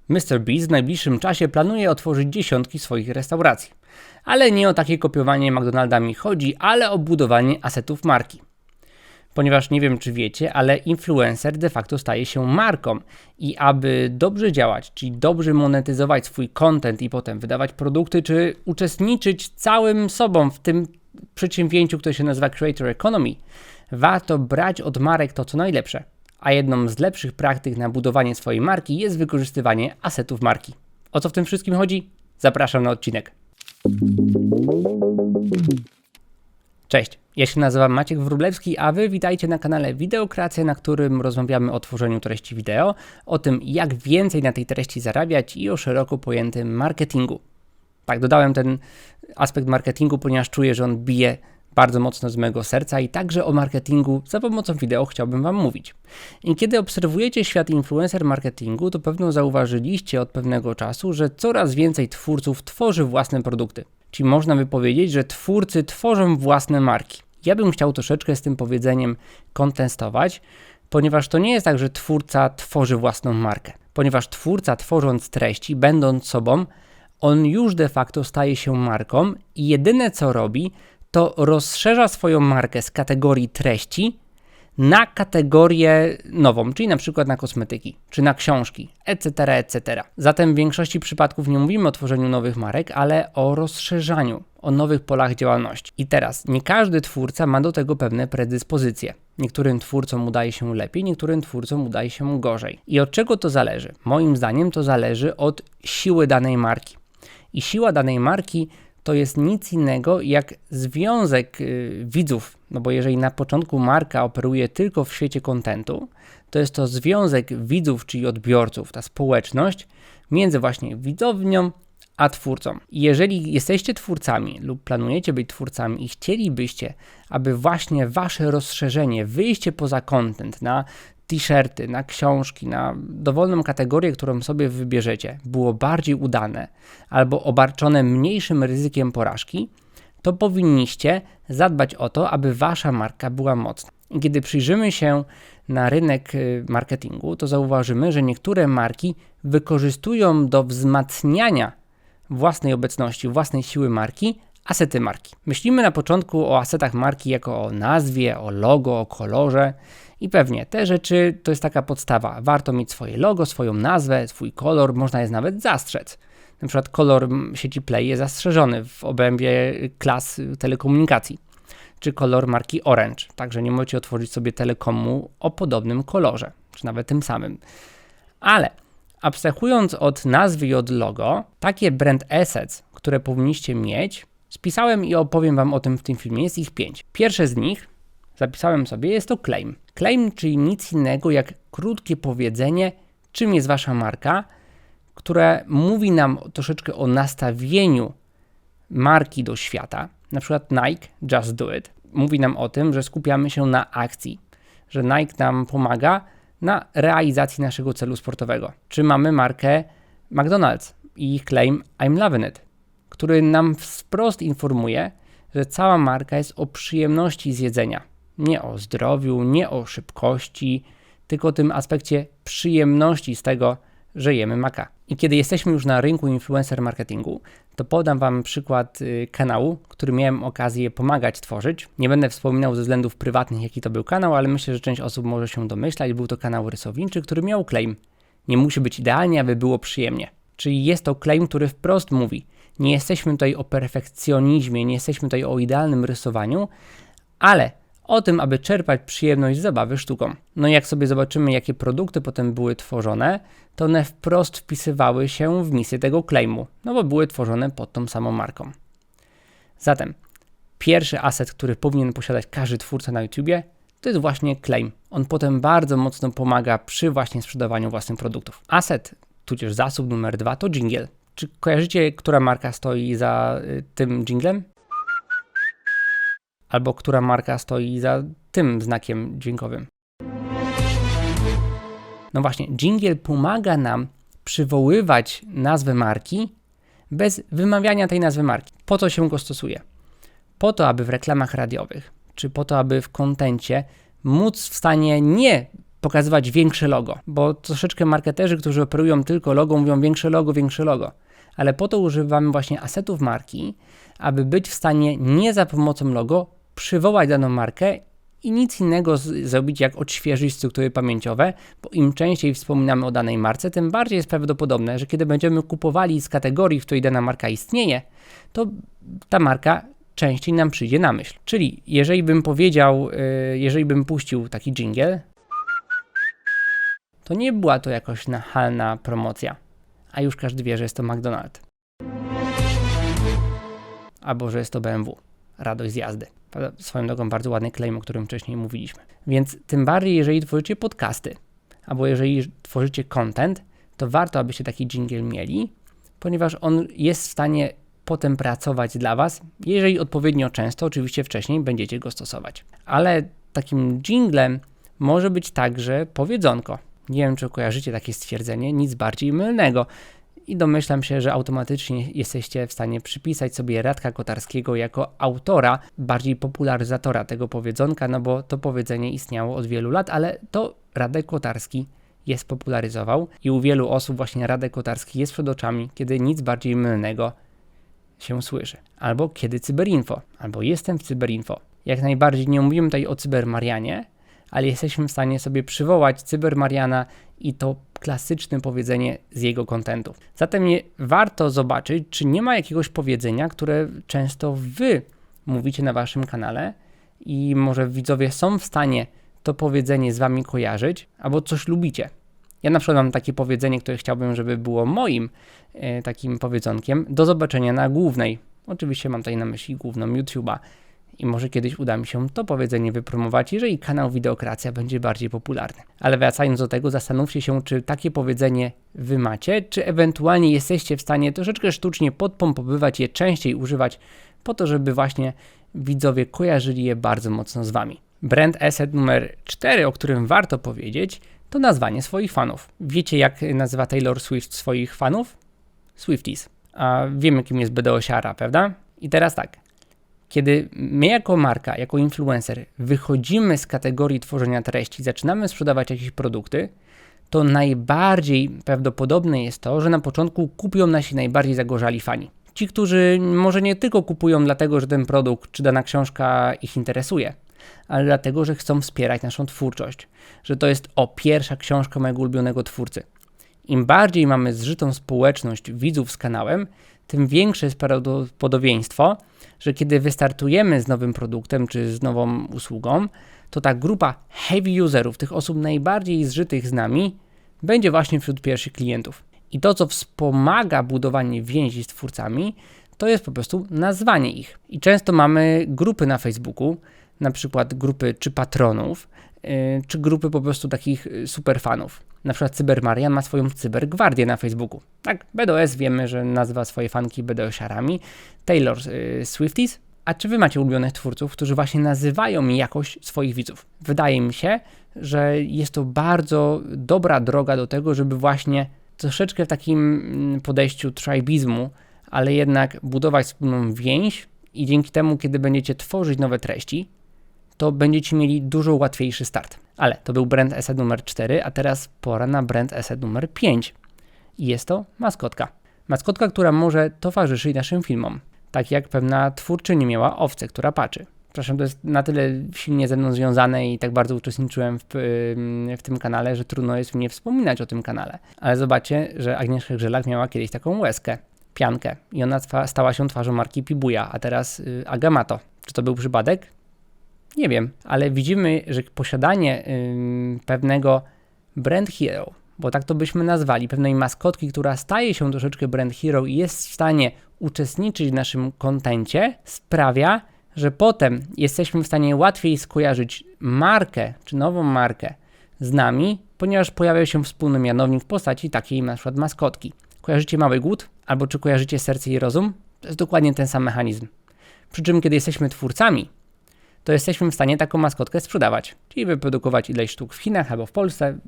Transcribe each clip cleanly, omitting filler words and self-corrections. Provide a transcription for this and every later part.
MrBeast w najbliższym czasie planuje otworzyć dziesiątki swoich restauracji. Ale nie o takie kopiowanie McDonalda mi chodzi, ale o budowanie asetów marki. Ponieważ nie wiem czy wiecie, ale influencer de facto staje się marką i aby dobrze działać, czyli dobrze monetyzować swój content i potem wydawać produkty, czy uczestniczyć całym sobą w tym przedsięwzięciu, które się nazywa Creator Economy, warto brać od marek to co najlepsze. A jedną z lepszych praktyk na budowanie swojej marki jest wykorzystywanie asetów marki. O co w tym wszystkim chodzi? Zapraszam na odcinek. Cześć, ja się nazywam Maciek Wróblewski, a wy witajcie na kanale Wideokracja, na którym rozmawiamy o tworzeniu treści wideo, o tym jak więcej na tej treści zarabiać i o szeroko pojętym marketingu. Tak, dodałem ten aspekt marketingu, ponieważ czuję, że on bije bardzo mocno z mojego serca i także o marketingu za pomocą wideo chciałbym wam mówić. I kiedy obserwujecie świat influencer marketingu, to pewno zauważyliście od pewnego czasu, że coraz więcej twórców tworzy własne produkty. Czyli można by powiedzieć, że twórcy tworzą własne marki. Ja bym chciał troszeczkę z tym powiedzeniem kontestować, ponieważ to nie jest tak, że twórca tworzy własną markę. Ponieważ twórca tworząc treści, będąc sobą, on już de facto staje się marką i jedyne co robi, to rozszerza swoją markę z kategorii treści na kategorię nową, czyli na przykład na kosmetyki, czy na książki, etc., etc. Zatem w większości przypadków nie mówimy o tworzeniu nowych marek, ale o rozszerzaniu, o nowych polach działalności. I teraz, nie każdy twórca ma do tego pewne predyspozycje. Niektórym twórcom udaje się lepiej, niektórym twórcom udaje się gorzej. I od czego to zależy? Moim zdaniem to zależy od siły danej marki. I siła danej marki to jest nic innego jak związek widzów, no bo jeżeli na początku marka operuje tylko w świecie kontentu, to jest to związek widzów, czyli odbiorców, ta społeczność między właśnie widownią a twórcą. I jeżeli jesteście twórcami lub planujecie być twórcami i chcielibyście, aby właśnie wasze rozszerzenie, wyjście poza content na t-shirty, na książki, na dowolną kategorię, którą sobie wybierzecie, było bardziej udane albo obarczone mniejszym ryzykiem porażki, to powinniście zadbać o to, aby wasza marka była mocna. I kiedy przyjrzymy się na rynek marketingu, to zauważymy, że niektóre marki wykorzystują do wzmacniania własnej obecności, własnej siły marki, asety marki. Myślimy na początku o asetach marki jako o nazwie, o logo, o kolorze i pewnie te rzeczy to jest taka podstawa. Warto mieć swoje logo, swoją nazwę, swój kolor, można je nawet zastrzec. Na przykład kolor sieci Play jest zastrzeżony w obrębie klas telekomunikacji, czy kolor marki Orange, także nie możecie otworzyć sobie telekomu o podobnym kolorze, czy nawet tym samym. Ale abstrahując od nazwy i od logo, takie brand assets, które powinniście mieć, spisałem i opowiem wam o tym w tym filmie, jest ich 5. Pierwsze z nich, zapisałem sobie, jest to claim. Claim, czyli nic innego jak krótkie powiedzenie, czym jest wasza marka, które mówi nam troszeczkę o nastawieniu marki do świata. Na przykład Nike, Just Do It, mówi nam o tym, że skupiamy się na akcji, że Nike nam pomaga na realizacji naszego celu sportowego. Czy mamy markę McDonald's i ich claim I'm loving it, który nam wprost informuje, że cała marka jest o przyjemności z jedzenia. Nie o zdrowiu, nie o szybkości, tylko o tym aspekcie przyjemności z tego, że jemy maka. I kiedy jesteśmy już na rynku influencer marketingu, to podam wam przykład kanału, który miałem okazję pomagać tworzyć. Nie będę wspominał ze względów prywatnych, jaki to był kanał, ale myślę, że część osób może się domyślać. Był to kanał rysowniczy, który miał claim. Nie musi być idealnie, aby było przyjemnie. Czyli jest to claim, który wprost mówi, nie jesteśmy tutaj o perfekcjonizmie, nie jesteśmy tutaj o idealnym rysowaniu, ale o tym, aby czerpać przyjemność z zabawy sztuką. No i jak sobie zobaczymy, jakie produkty potem były tworzone, to one wprost wpisywały się w misję tego claimu, no bo były tworzone pod tą samą marką. Zatem pierwszy aset, który powinien posiadać każdy twórca na YouTubie, to jest właśnie claim. On potem bardzo mocno pomaga przy właśnie sprzedawaniu własnych produktów. Aset, tudzież zasób numer 2 to jingle. Czy kojarzycie, która marka stoi za tym jinglem? Albo która marka stoi za tym znakiem dźwiękowym? No właśnie, jingle pomaga nam przywoływać nazwę marki bez wymawiania tej nazwy marki. Po co się go stosuje? Po to, aby w reklamach radiowych, czy po to, aby w kontencie móc w stanie nie pokazywać większe logo, bo troszeczkę marketerzy, którzy operują tylko logo, mówią większe logo, ale po to używamy właśnie asetów marki, aby być w stanie nie za pomocą logo przywołać daną markę i nic innego zrobić, jak odświeżyć struktury pamięciowe, bo im częściej wspominamy o danej marce, tym bardziej jest prawdopodobne, że kiedy będziemy kupowali z kategorii, w której dana marka istnieje, to ta marka częściej nam przyjdzie na myśl. Czyli jeżeli bym puścił taki dżingiel, to nie była to jakoś nachalna promocja, a już każdy wie, że jest to McDonald's. Albo że jest to BMW. Radość z jazdy. Swoją drogą bardzo ładny claim, o którym wcześniej mówiliśmy. Więc tym bardziej, jeżeli tworzycie podcasty, albo jeżeli tworzycie content, to warto, abyście taki dżingiel mieli, ponieważ on jest w stanie potem pracować dla Was, jeżeli odpowiednio często, oczywiście wcześniej będziecie go stosować. Ale takim dżinglem może być także powiedzonko. Nie wiem, czy kojarzycie takie stwierdzenie, nic bardziej mylnego. I domyślam się, że automatycznie jesteście w stanie przypisać sobie Radka Kotarskiego jako autora, bardziej popularyzatora tego powiedzonka, no bo to powiedzenie istniało od wielu lat, ale to Radek Kotarski je spopularyzował i u wielu osób właśnie Radek Kotarski jest przed oczami, kiedy nic bardziej mylnego się słyszy. Albo kiedy Cyberinfo, albo jestem w Cyberinfo. Jak najbardziej nie mówimy tutaj o Cybermarianie, ale jesteśmy w stanie sobie przywołać Cybermariana i to klasyczne powiedzenie z jego kontentu. Zatem warto zobaczyć, czy nie ma jakiegoś powiedzenia, które często Wy mówicie na Waszym kanale i może widzowie są w stanie to powiedzenie z Wami kojarzyć, albo coś lubicie. Ja na przykład mam takie powiedzenie, które chciałbym, żeby było moim takim powiedzonkiem. Do zobaczenia na głównej. Oczywiście mam tutaj na myśli główną YouTube'a. I może kiedyś uda mi się to powiedzenie wypromować, jeżeli kanał Wideokracja będzie bardziej popularny. Ale wracając do tego, zastanówcie się, czy takie powiedzenie Wy macie, czy ewentualnie jesteście w stanie troszeczkę sztucznie podpompowywać je, częściej używać, po to, żeby właśnie widzowie kojarzyli je bardzo mocno z Wami. Brand asset numer 4, o którym warto powiedzieć, to nazwanie swoich fanów. Wiecie, jak nazywa Taylor Swift swoich fanów? Swifties. A wiemy, kim jest BDO-siara, prawda? I teraz tak. Kiedy my jako marka, jako influencer wychodzimy z kategorii tworzenia treści, zaczynamy sprzedawać jakieś produkty, to najbardziej prawdopodobne jest to, że na początku kupią nasi najbardziej zagorzali fani. Ci, którzy może nie tylko kupują dlatego, że ten produkt czy dana książka ich interesuje, ale dlatego, że chcą wspierać naszą twórczość, że to jest pierwsza książka mojego ulubionego twórcy. Im bardziej mamy zżytą społeczność widzów z kanałem, tym większe jest prawdopodobieństwo, że kiedy wystartujemy z nowym produktem czy z nową usługą, to ta grupa heavy userów, tych osób najbardziej zżytych z nami, będzie właśnie wśród pierwszych klientów. I to, co wspomaga budowanie więzi z twórcami, to jest po prostu nazwanie ich. I często mamy grupy na Facebooku, na przykład grupy czy patronów, czy grupy po prostu takich superfanów. Na przykład Cybermarian ma swoją cybergwardię na Facebooku. Tak, BDOS wiemy, że nazywa swoje fanki BDO-siarami, Taylor Swifties. A czy wy macie ulubionych twórców, którzy właśnie nazywają jakoś swoich widzów? Wydaje mi się, że jest to bardzo dobra droga do tego, żeby właśnie troszeczkę w takim podejściu tribizmu, ale jednak budować wspólną więź i dzięki temu, kiedy będziecie tworzyć nowe treści, to będziecie mieli dużo łatwiejszy start. Ale to był brand asset numer 4, a teraz pora na brand asset numer 5. I jest to maskotka. Maskotka, która może towarzyszyć naszym filmom. Tak jak pewna twórczyni miała owcę, która paczy. Przepraszam, to jest na tyle silnie ze mną związane i tak bardzo uczestniczyłem w tym kanale, że trudno jest mi nie wspominać o tym kanale. Ale zobaczcie, że Agnieszka Grzelak miała kiedyś taką łezkę, piankę i ona stała się twarzą marki Pibuja, a teraz Aga ma to. Czy to był przypadek? Nie wiem, ale widzimy, że posiadanie pewnego brand hero, bo tak to byśmy nazwali, pewnej maskotki, która staje się troszeczkę brand hero i jest w stanie uczestniczyć w naszym kontencie, sprawia, że potem jesteśmy w stanie łatwiej skojarzyć markę, czy nową markę z nami, ponieważ pojawia się wspólny mianownik w postaci takiej na przykład maskotki. Kojarzycie Mały Głód? Albo czy kojarzycie Serce i Rozum? To jest dokładnie ten sam mechanizm. Przy czym, kiedy jesteśmy twórcami, to jesteśmy w stanie taką maskotkę sprzedawać, czyli wyprodukować ileś sztuk w Chinach albo w Polsce.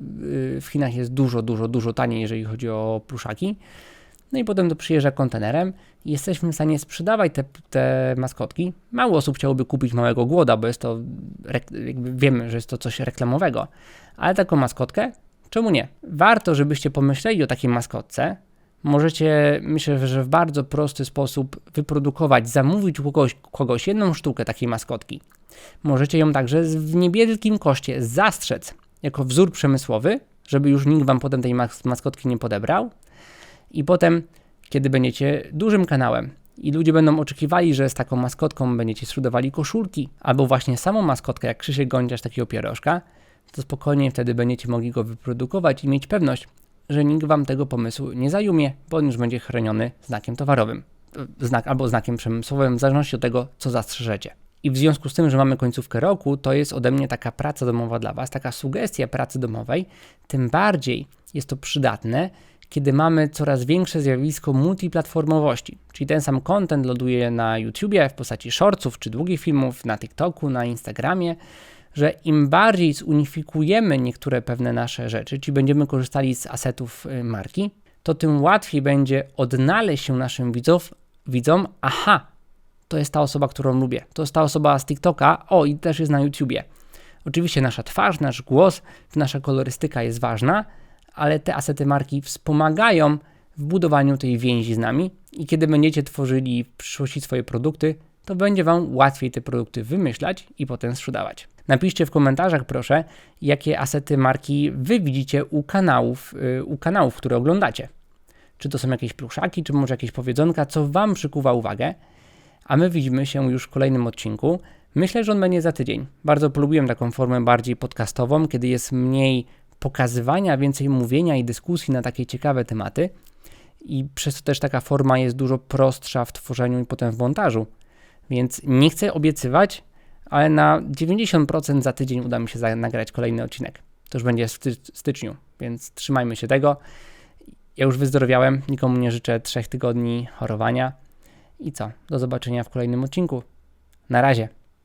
W Chinach jest dużo taniej, jeżeli chodzi o pluszaki. No i potem to przyjeżdża kontenerem i jesteśmy w stanie sprzedawać te maskotki. Mało osób chciałoby kupić Małego Głoda, bo jest to, jakby wiemy, że jest to coś reklamowego. Ale taką maskotkę, czemu nie? Warto, żebyście pomyśleli o takiej maskotce. Możecie, myślę, że w bardzo prosty sposób wyprodukować, zamówić u kogoś jedną sztukę takiej maskotki. Możecie ją także w niewielkim koszcie zastrzec jako wzór przemysłowy, żeby już nikt wam potem tej maskotki nie podebrał. I potem, kiedy będziecie dużym kanałem i ludzie będą oczekiwali, że z taką maskotką będziecie sprzedawali koszulki, albo właśnie samą maskotkę, jak Krzysiek Gonciarz takiego pierożka, to spokojnie wtedy będziecie mogli go wyprodukować i mieć pewność, że nikt wam tego pomysłu nie zajumie, bo on już będzie chroniony znakiem towarowym, albo znakiem przemysłowym, w zależności od tego, co zastrzeżecie. I w związku z tym, że mamy końcówkę roku, to jest ode mnie taka praca domowa dla was, taka sugestia pracy domowej, tym bardziej jest to przydatne, kiedy mamy coraz większe zjawisko multiplatformowości, czyli ten sam content ląduje na YouTubie w postaci shortsów czy długich filmów, na TikToku, na Instagramie, że im bardziej zunifikujemy niektóre pewne nasze rzeczy, czyli będziemy korzystali z asetów marki, to tym łatwiej będzie odnaleźć się naszym widzom, aha, to jest ta osoba, którą lubię, to jest ta osoba z TikToka, i też jest na YouTubie. Oczywiście nasza twarz, nasz głos, nasza kolorystyka jest ważna, ale te asety marki wspomagają w budowaniu tej więzi z nami i kiedy będziecie tworzyli w przyszłości swoje produkty, to będzie wam łatwiej te produkty wymyślać i potem sprzedawać. Napiszcie w komentarzach proszę, jakie asety marki wy widzicie u kanałów, które oglądacie. Czy to są jakieś pluszaki, czy może jakieś powiedzonka, co wam przykuwa uwagę. A my widzimy się już w kolejnym odcinku. Myślę, że on będzie za tydzień. Bardzo polubiłem taką formę bardziej podcastową, kiedy jest mniej pokazywania, więcej mówienia i dyskusji na takie ciekawe tematy. I przez to też taka forma jest dużo prostsza w tworzeniu i potem w montażu. Więc nie chcę obiecywać, ale na 90% za tydzień uda mi się nagrać kolejny odcinek. To już będzie w styczniu, więc trzymajmy się tego. Ja już wyzdrowiałem, nikomu nie życzę 3 tygodni chorowania. I co? Do zobaczenia w kolejnym odcinku. Na razie.